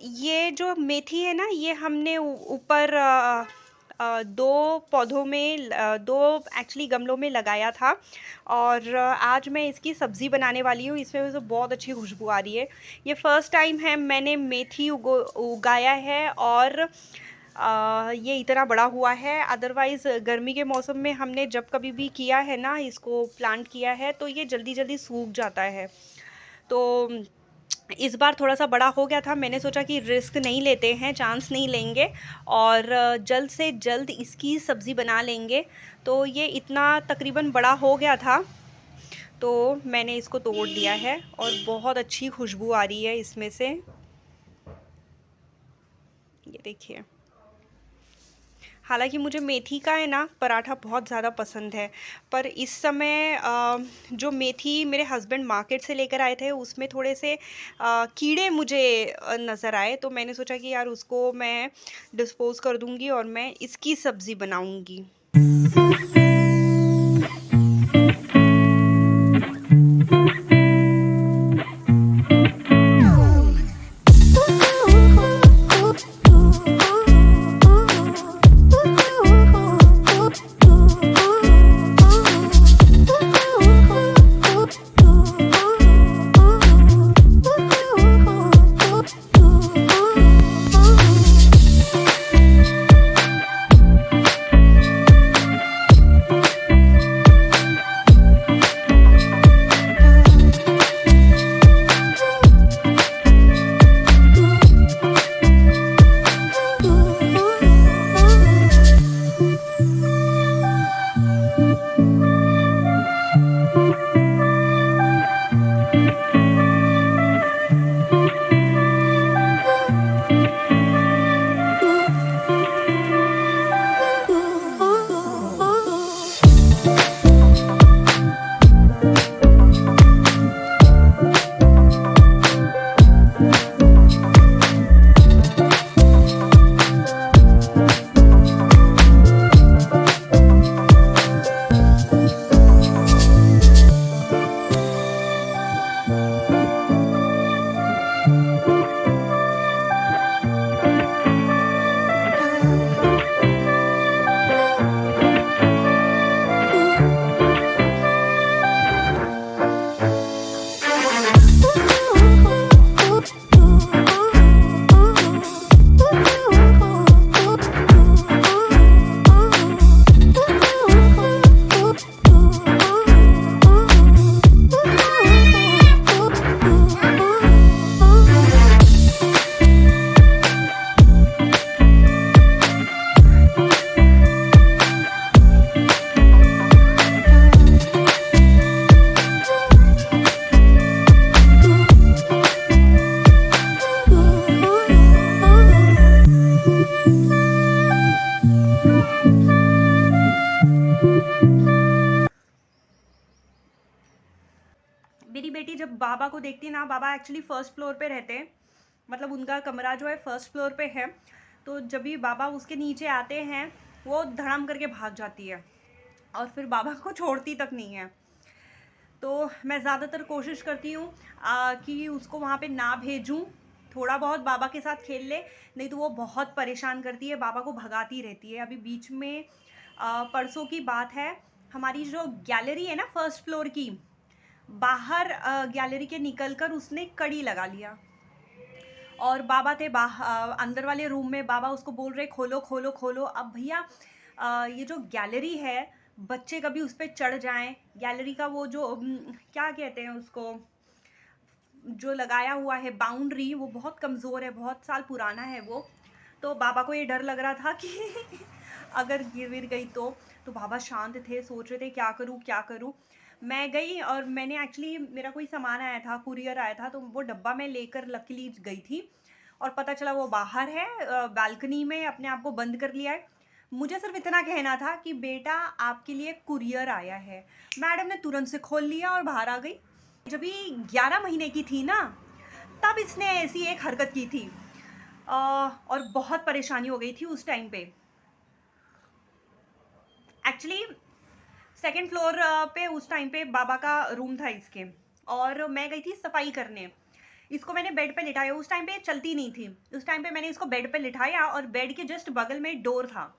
ये जो मेथी है ना, ये हमने ऊपर 2 पौधों में 2 एक्चुअली गमलों में लगाया था और आज मैं इसकी सब्ज़ी बनाने वाली हूँ। इसमें मुझे बहुत अच्छी खुशबू आ रही है। ये फर्स्ट टाइम है मैंने मेथी उगाया है और ये इतना बड़ा हुआ है। अदरवाइज़ गर्मी के मौसम में हमने जब कभी भी किया है ना, इसको प्लांट किया है, तो ये जल्दी-जल्दी सूख जाता है। तो इस बार थोड़ा-सा बड़ा हो गया था, मैंने सोचा कि रिस्क नहीं लेते हैं, चांस नहीं लेंगे और जल्द से जल्द इसकी सब्ज़ी बना लेंगे। तो ये इतना तकरीबन बड़ा हो गया था, तो मैंने इसको तोड़ दिया है और बहुत अच्छी खुशबू आ रही है इसमें से। ये देखिए। हालाँकि मुझे मेथी का है ना पराठा बहुत ज़्यादा पसंद है, पर इस समय जो मेथी मेरे हस्बैंड मार्केट से लेकर आए थे उसमें थोड़े से कीड़े मुझे नज़र आए, तो मैंने सोचा कि यार उसको मैं डिस्पोज़ कर दूँगी और मैं इसकी सब्ज़ी बनाऊँगी। मेरी बेटी जब बाबा को देखती है ना, बाबा एक्चुअली फर्स्ट फ्लोर पे रहते हैं, मतलब उनका कमरा जो है फर्स्ट फ्लोर पे है। तो जब भी बाबा उसके नीचे आते हैं, वो धड़ाम करके भाग जाती है और फिर बाबा को छोड़ती तक नहीं है। तो मैं ज़्यादातर कोशिश करती हूँ कि उसको वहाँ पे ना भेजूँ, थोड़ा बहुत बाबा के साथ खेल ले, नहीं तो वो बहुत परेशान करती है, बाबा को भगाती रहती है। अभी बीच में परसों की बात है, हमारी जो गैलरी है ना फर्स्ट फ्लोर की, बाहर गैलरी के निकलकर उसने कड़ी लगा लिया और बाबा थे अंदर वाले रूम में, बाबा उसको बोल रहे खोलो खोलो खोलो। अब भैया ये जो गैलरी है, बच्चे कभी उस पे चढ़ जाएं, गैलरी का वो जो क्या कहते हैं उसको, जो लगाया हुआ है बाउंड्री, वो बहुत कमज़ोर है, बहुत साल पुराना है वो। तो बाबा को ये डर लग रहा था कि अगर गिर विर गई तो बाबा शांत थे, सोच रहे थे क्या करूँ क्या करूँ। मैं गई और मैंने एक्चुअली, मेरा कोई सामान आया था, कुरियर आया था, तो वो डब्बा मैं लेकर लकीली गई थी और पता चला वो बाहर है, बालकनी में अपने आप को बंद कर लिया है। मुझे सिर्फ इतना कहना था कि बेटा आपके लिए कुरियर आया है। मैडम ने तुरंत से खोल लिया और बाहर आ गई। जब ये 11 महीने की थी ना, तब इसने ऐसी एक हरकत की थी और बहुत परेशानी हो गई थी उस टाइम पे। एक्चुअली सेकंड फ्लोर पे उस टाइम पे बाबा का रूम था इसके, और मैं गई थी सफाई करने। इसको मैंने बेड पे लिटाया, उस टाइम पे चलती नहीं थी, उस टाइम पे मैंने इसको बेड पे लिटाया और बेड के जस्ट बगल में डोर था।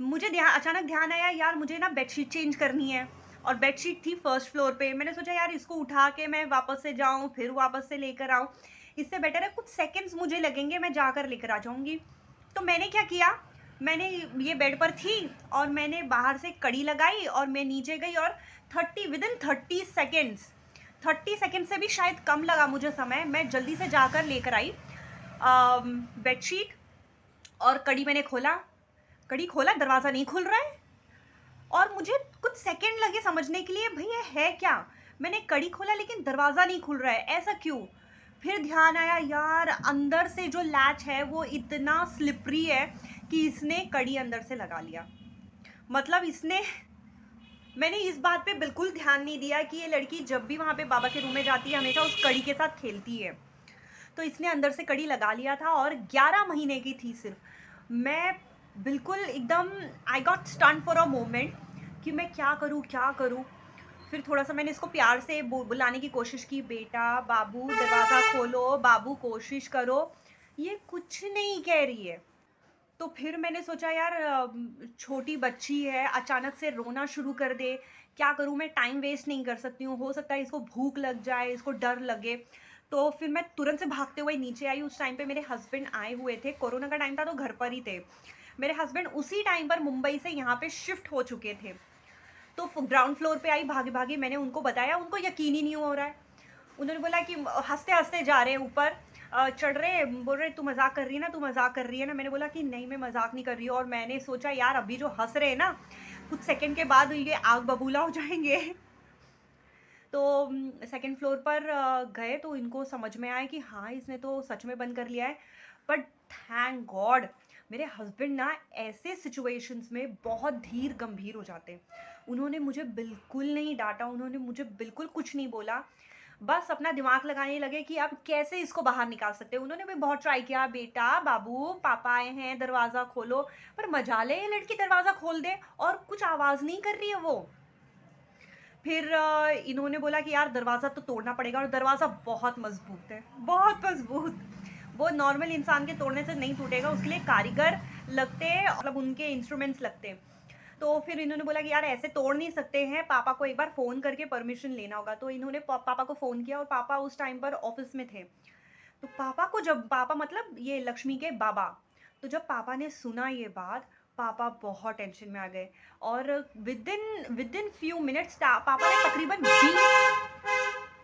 मुझे अचानक ध्यान आया यार मुझे ना बेडशीट चेंज करनी है, और बेडशीट थी फर्स्ट फ्लोर पे। मैंने सोचा यार इसको उठा के मैं वापस से जाऊं फिर वापस से लेकर आऊं, इससे बेटर है कुछ सेकंड्स मुझे लगेंगे, मैं जाकर लेकर आ जाऊंगी। तो मैंने क्या किया, मैंने ये बेड पर थी और मैंने बाहर से कड़ी लगाई और मैं नीचे गई और 30 से भी शायद कम लगा मुझे समय, मैं जल्दी से जाकर लेकर आई बेडशीट। और कड़ी खोला, दरवाज़ा नहीं खुल रहा है और मुझे कुछ सेकंड लगे समझने के लिए, भैया है क्या। मैंने कड़ी खोला लेकिन दरवाज़ा नहीं खुल रहा है, ऐसा क्यों। फिर ध्यान आया यार अंदर से जो लैच है वो इतना स्लिपरी है कि इसने कड़ी अंदर से लगा लिया। मतलब इसने, मैंने इस बात पे बिल्कुल ध्यान नहीं दिया कि ये लड़की जब भी वहाँ पे बाबा के रूम में जाती है हमेशा उस कड़ी के साथ खेलती है। तो इसने अंदर से कड़ी लगा लिया था और 11 महीने की थी सिर्फ। मैं बिल्कुल एकदम I got stun for a moment कि मैं क्या करूँ। फिर थोड़ा सा मैंने इसको प्यार से बुलाने की कोशिश की, बेटा बाबू दरवाज़ा खोलो, बाबू कोशिश करो, ये कुछ नहीं कह रही है। तो फिर मैंने सोचा यार छोटी बच्ची है, अचानक से रोना शुरू कर दे, क्या करूँ मैं, टाइम वेस्ट नहीं कर सकती हूँ, हो सकता है इसको भूख लग जाए, इसको डर लगे। तो फिर मैं तुरंत से भागते हुए नीचे आई। उस टाइम पे मेरे हस्बैंड आए हुए थे, कोरोना का टाइम था तो घर पर ही थे। मेरे हस्बैंड उसी टाइम पर मुंबई से यहाँ पे शिफ्ट हो चुके थे। तो ग्राउंड फ्लोर पे आई भागे भागे, मैंने उनको बताया, उनको यकीन ही नहीं हो रहा है। उन्होंने बोला कि हंसते हंसते जा रहे हैं ऊपर, चढ़ रहे, बोल रहे तू मजाक कर रही है ना, तू मजाक कर रही है ना। मैंने बोला कि नहीं मैं मजाक नहीं कर रही हूँ, और मैंने सोचा यार अभी जो हंस रहे हैं ना कुछ सेकंड के बाद ये आग बबूला हो जाएंगे। तो सेकंड फ्लोर पर गए तो इनको समझ में आया कि हाँ इसने तो सच में बंद कर लिया है। बट थैंक गॉड मेरे हस्बैंड ना ऐसे सिचुएशंस में बहुत धीर गंभीर हो जाते हैं। उन्होंने मुझे बिल्कुल नहीं डांटा, उन्होंने मुझे बिल्कुल कुछ नहीं बोला, बस अपना दिमाग लगाने लगे कि अब कैसे इसको बाहर निकाल सकते हैं। उन्होंने भी बहुत ट्राई किया, बेटा बाबू पापा आए हैं दरवाज़ा खोलो, पर मजाले ये लड़की दरवाज़ा खोल दे और कुछ आवाज़ नहीं कर रही है वो। फिर इन्होंने बोला कि यार दरवाज़ा तो तोड़ना पड़ेगा, और दरवाज़ा बहुत मजबूत है, बहुत मजबूत, वो नॉर्मल इंसान के तोड़ने से नहीं टूटेगा, उसके लिए कारीगर लगते हैं, मतलब उनके इंस्ट्रूमेंट्स लगते हैं। तो फिर इन्होंने बोला कि यार ऐसे तोड़ नहीं सकते हैं, पापा को एक बार फ़ोन करके परमिशन लेना होगा। तो इन्होंने पापा को फ़ोन किया और पापा उस टाइम पर ऑफिस में थे। तो पापा को, जब पापा मतलब ये लक्ष्मी के बाबा, तो जब पापा ने सुना ये बात, पापा बहुत टेंशन में आ गए। और विद इन फ्यू मिनट्स पापा ने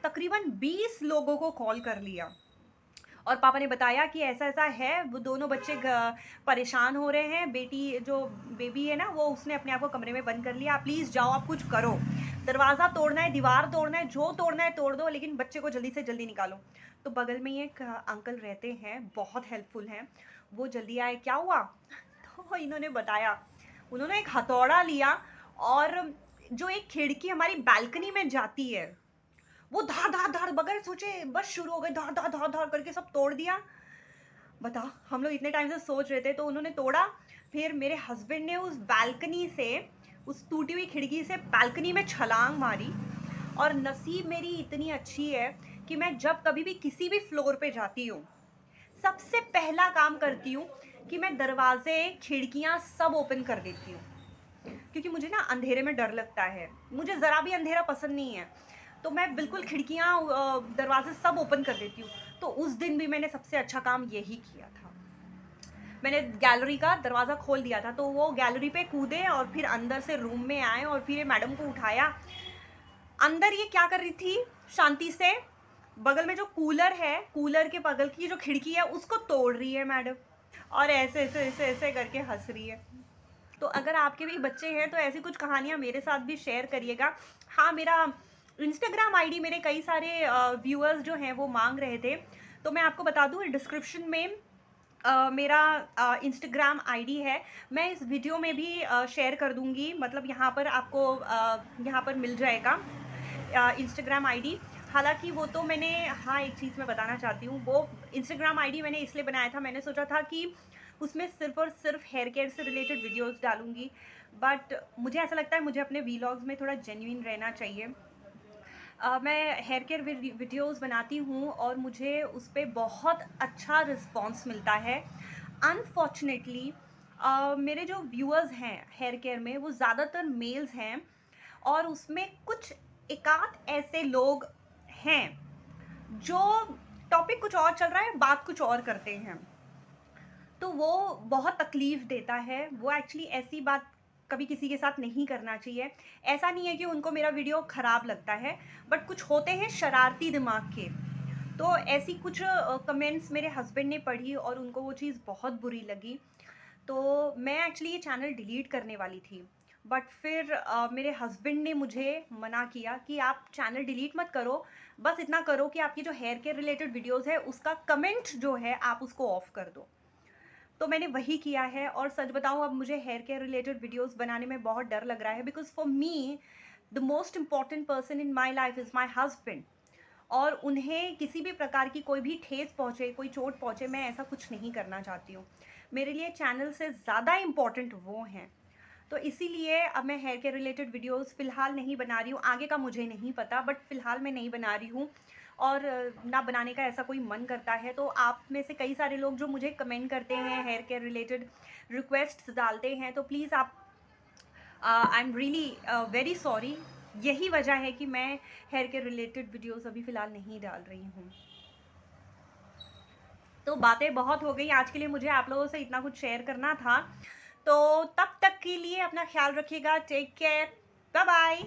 तकरीबन 20 लोगों को कॉल कर लिया, और पापा ने बताया कि ऐसा ऐसा है, वो दोनों बच्चे परेशान हो रहे हैं, बेटी जो बेबी है ना वो उसने अपने आप को कमरे में बंद कर लिया, आप प्लीज़ जाओ, आप कुछ करो, दरवाज़ा तोड़ना है, दीवार तोड़ना है, जो तोड़ना है तोड़ दो, लेकिन बच्चे को जल्दी से जल्दी निकालो। तो बगल में ही एक अंकल रहते हैं, बहुत हेल्पफुल हैं, वो जल्दी आए। क्या हुआ तो इन्होंने बताया, उन्होंने एक हथौड़ा लिया और जो एक खिड़की हमारी बालकनी में जाती है वो धार धार धार बगैर सोचे बस शुरू हो गए, धार धार धार धार करके सब तोड़ दिया। बता, हम लोग इतने टाइम से सोच रहे थे, तो उन्होंने तोड़ा। फिर मेरे हस्बैंड ने उस बालकनी से, उस टूटी हुई खिड़की से बालकनी में छलांग मारी। और नसीब मेरी इतनी अच्छी है कि मैं जब कभी भी किसी भी फ्लोर पे जाती हूँ सबसे पहला काम करती हूँ कि मैं दरवाजे खिड़कियाँ सब ओपन कर देती हूँ, क्योंकि मुझे ना अंधेरे में डर लगता है, मुझे ज़रा भी अंधेरा पसंद नहीं है। तो मैं बिल्कुल खिड़कियाँ दरवाजे सब ओपन कर देती हूँ। तो उस दिन भी मैंने सबसे अच्छा काम यही किया था, मैंने गैलरी का दरवाज़ा खोल दिया था। तो वो गैलरी पे कूदे और फिर अंदर से रूम में आए और फिर ये मैडम को उठाया। अंदर ये क्या कर रही थी, शांति से बगल में जो कूलर है, कूलर के बगल की जो खिड़की है उसको तोड़ रही है मैडम, और ऐसे ऐसे ऐसे ऐसे करके हंस रही है। तो अगर आपके भी बच्चे हैं तो ऐसी कुछ कहानियाँ मेरे साथ भी शेयर करिएगा। हाँ, मेरा इंस्टाग्राम आईडी मेरे कई सारे व्यूअर्स जो हैं वो मांग रहे थे, तो मैं आपको बता दूँ डिस्क्रिप्शन में मेरा इंस्टाग्राम आईडी है, मैं इस वीडियो में भी शेयर कर दूँगी, मतलब यहाँ पर आपको यहाँ पर मिल जाएगा इंस्टाग्राम आईडी। हालांकि वो तो मैंने, हाँ एक चीज़ मैं बताना चाहती हूँ, वो इंस्टाग्राम आईडी मैंने इसलिए बनाया था, मैंने सोचा था कि उसमें सिर्फ और सिर्फ हेयर केयर से रिलेटेड वीडियोस डालूंगी, बट मुझे ऐसा लगता है मुझे अपने वीलॉग्स में थोड़ा जेन्युइन रहना चाहिए। मैं हेयर केयर वीडियोस बनाती हूँ और मुझे उस पे बहुत अच्छा रिस्पॉन्स मिलता है। अनफॉर्चुनेटली मेरे जो व्यूअर्स हैं हेयर केयर में वो ज़्यादातर मेल्स हैं और उसमें कुछ एकाध ऐसे लोग हैं जो टॉपिक कुछ और चल रहा है, बात कुछ और करते हैं। तो वो बहुत तकलीफ़ देता है। वो एक्चुअली ऐसी बात कभी किसी के साथ नहीं करना चाहिए। ऐसा नहीं है कि उनको मेरा वीडियो ख़राब लगता है, बट कुछ होते हैं शरारती दिमाग के। तो ऐसी कुछ कमेंट्स मेरे हस्बैंड ने पढ़ी और उनको वो चीज़ बहुत बुरी लगी। तो मैं एक्चुअली ये चैनल डिलीट करने वाली थी, बट फिर मेरे हस्बैंड ने मुझे मना किया कि आप चैनल डिलीट मत करो, बस इतना करो कि आपकी जो हेयर केयर रिलेटेड वीडियोज़ है उसका कमेंट जो है आप उसको ऑफ़ कर दो। तो मैंने वही किया है और सच बताऊँ अब मुझे हेयर केयर रिलेटेड वीडियोस बनाने में बहुत डर लग रहा है, because for me the most important person in my life is my husband. और उन्हें किसी भी प्रकार की कोई भी ठेस पहुँचे, कोई चोट पहुँचे, मैं ऐसा कुछ नहीं करना चाहती हूँ। मेरे लिए चैनल से ज़्यादा इम्पोर्टेंट वो हैं। तो इसीलिए अब मैं हेयर केयर रिलेटेड वीडियोस फ़िलहाल नहीं बना रही हूँ, आगे का मुझे नहीं पता, बट फ़िलहाल मैं नहीं बना रही हूँ और ना बनाने का ऐसा कोई मन करता है। तो आप में से कई सारे लोग जो मुझे कमेंट करते हैं, हेयर केयर रिलेटेड रिक्वेस्ट्स डालते हैं, तो प्लीज़ आप I am really very sorry. यही वजह है कि मैं हेयर केयर रिलेटेड वीडियोस अभी फ़िलहाल नहीं डाल रही हूँ। तो बातें बहुत हो गई आज के लिए, मुझे आप लोगों से इतना कुछ शेयर करना था। तो तब तक के लिए अपना ख्याल रखिएगा। Take care, bye bye.